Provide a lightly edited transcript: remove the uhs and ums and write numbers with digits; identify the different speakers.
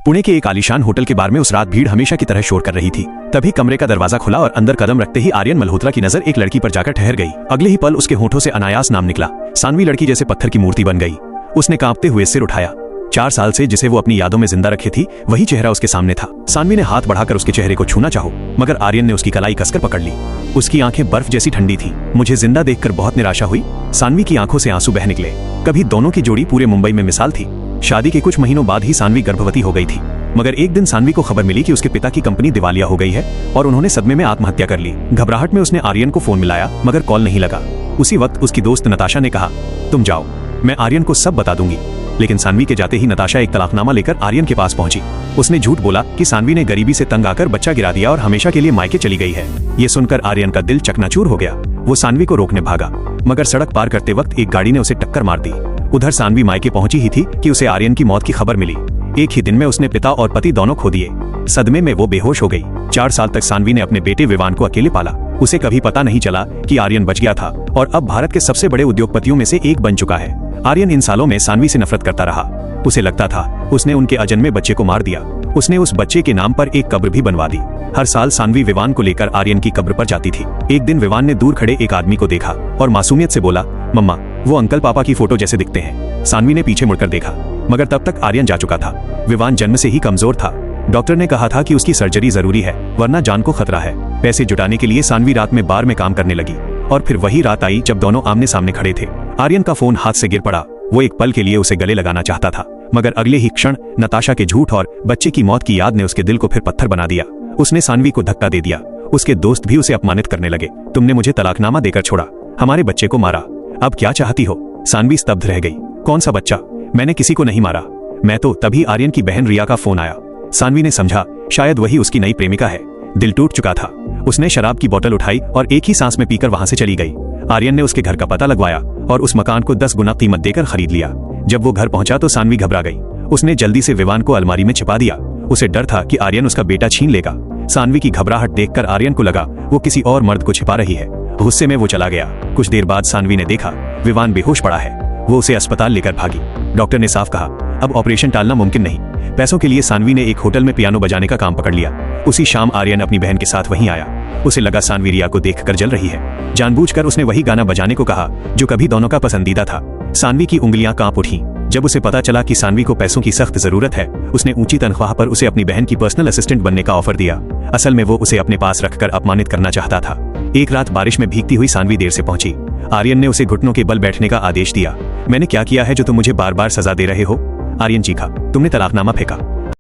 Speaker 1: पुणे के एक आलीशान होटल के बार में उस रात भीड़ हमेशा की तरह शोर कर रही थी। तभी कमरे का दरवाजा खुला और अंदर कदम रखते ही आर्यन मल्होत्रा की नजर एक लड़की पर जाकर ठहर गई। अगले ही पल उसके होठों से अनायास नाम निकला। सानवी लड़की जैसे पत्थर की मूर्ति बन गई। उसने कांपते हुए सिर उठाया। 4 साल से जिसे वो अपनी यादों में जिंदा रखे थी, वही चेहरा उसके सामने था। सानवी ने हाथ बढ़ाकर उसके चेहरे को छूना चाहो, मगर आर्यन ने उसकी कलाई कसकर पकड़ ली। उसकी आंखें बर्फ जैसी ठंडी थी। मुझे जिंदा देखकर बहुत निराशा हुई। सानवी की आंखों से आंसू बह निकले। कभी दोनों की जोड़ी पूरे मुंबई में मिसाल थी। शादी के कुछ महीनों बाद ही सानवी गर्भवती हो गई थी, मगर एक दिन सानवी को खबर मिली कि उसके पिता की कंपनी दिवालिया हो गई है और उन्होंने सदमे में आत्महत्या कर ली। घबराहट में उसने आर्यन को फोन मिलाया, मगर कॉल नहीं लगा। उसी वक्त उसकी दोस्त नताशा ने कहा, तुम जाओ, मैं आर्यन को सब बता दूंगी। लेकिन सानवी के जाते ही नताशा एक तलाकनामा लेकर आर्यन के पास पहुंची। उसने झूठ बोला कि सानवी ने गरीबी से तंग आकर बच्चा गिरा दिया और हमेशा के लिए मायके चली गई है। ये सुनकर आर्यन का दिल चकनाचूर हो गया। वो सानवी को रोकने भागा, मगर सड़क पार करते वक्त एक गाड़ी ने उसे टक्कर मार दी। उधर सानवी मायके पहुंची ही थी कि उसे आर्यन की मौत की खबर मिली। एक ही दिन में उसने पिता और पति दोनों खो दिए। सदमे में वो बेहोश हो गई। 4 साल तक सानवी ने अपने बेटे विवान को अकेले पाला। उसे कभी पता नहीं चला कि आर्यन बच गया था और अब भारत के सबसे बड़े उद्योगपतियों में से एक बन चुका है। आर्यन इन सालों में सानवी से नफरत करता रहा। उसे लगता था उसने उनके अजन्मे बच्चे को मार दिया। उसने उस बच्चे के नाम पर एक कब्र भी बनवा दी। हर साल सानवी विवान को लेकर आर्यन की कब्र पर जाती थी। एक दिन विवान ने दूर खड़े एक आदमी को देखा और मासूमियत से बोला, मम्मा, वो अंकल पापा की फोटो जैसे दिखते हैं। सानवी ने पीछे मुड़कर देखा, मगर तब तक आर्यन जा चुका था। विवान जन्म से ही कमजोर था। डॉक्टर ने कहा था कि उसकी सर्जरी जरूरी है, वरना जान को खतरा है। पैसे जुटाने के लिए सानवी रात में बार में काम करने लगी और फिर वही रात आई जब दोनों आमने सामने खड़े थे। आर्यन का फोन हाथ से गिर पड़ा। वो एक पल के लिए उसे गले लगाना चाहता था, मगर अगले ही क्षण नताशा के झूठ और बच्चे की मौत की याद ने उसके दिल को फिर पत्थर बना दिया। उसने सानवी को धक्का दे दिया। उसके दोस्त भी उसे अपमानित करने लगे। तुमने मुझे तलाकनामा देकर छोड़ा, हमारे बच्चे को मारा, अब क्या चाहती हो? सानवी स्तब्ध रह गई। कौन सा बच्चा? मैंने किसी को नहीं मारा। मैं तो तभी आर्यन की बहन रिया का फोन आया। सानवी ने समझा शायद वही उसकी नई प्रेमिका है। दिल टूट चुका था। उसने शराब की बोतल उठाई और एक ही सांस में पीकर वहां से चली गई। आर्यन ने उसके घर का पता लगवाया और उस मकान को 10 गुना कीमत देकर खरीद लिया। जब वो घर पहुंचा तो सानवी घबरा गई। उसने जल्दी से विवान को अलमारी में छिपा दिया। उसे डर था कि आर्यन उसका बेटा छीन लेगा। सानवी की घबराहट देखकर आर्यन को लगा वो किसी और मर्द को छिपा रही है। गुस्से में वो चला गया। कुछ देर बाद सानवी ने देखा विवान बेहोश पड़ा है। वो उसे अस्पताल लेकर भागी। डॉक्टर ने साफ कहा, अब ऑपरेशन टालना मुमकिन नहीं। पैसों के लिए सानवी ने एक होटल में पियानो बजाने का काम पकड़ लिया। उसी शाम आर्यन अपनी बहन के साथ वहीं आया। उसे लगा सानवी रिया को देखकर जल रही है। जानबूझकर उसने वही गाना बजाने को कहा जो कभी दोनों का पसंदीदा था। सानवी की उंगलियां कांप उठी। जब उसे पता चला कि सानवी को पैसों की सख्त जरूरत है, उसने ऊंची तनख्वाह पर उसे अपनी बहन की पर्सनल असिस्टेंट बनने का ऑफर दिया। असल में वो उसे अपने पास रखकर अपमानित करना चाहता था। एक रात बारिश में भीगती हुई सानवी देर से पहुंची। आर्यन ने उसे घुटनों के बल बैठने का आदेश दिया। मैंने क्या किया है जो तुम मुझे बार बार सजा दे रहे हो? आर्यन चीखा, तुमने तलाकनामा फेंका।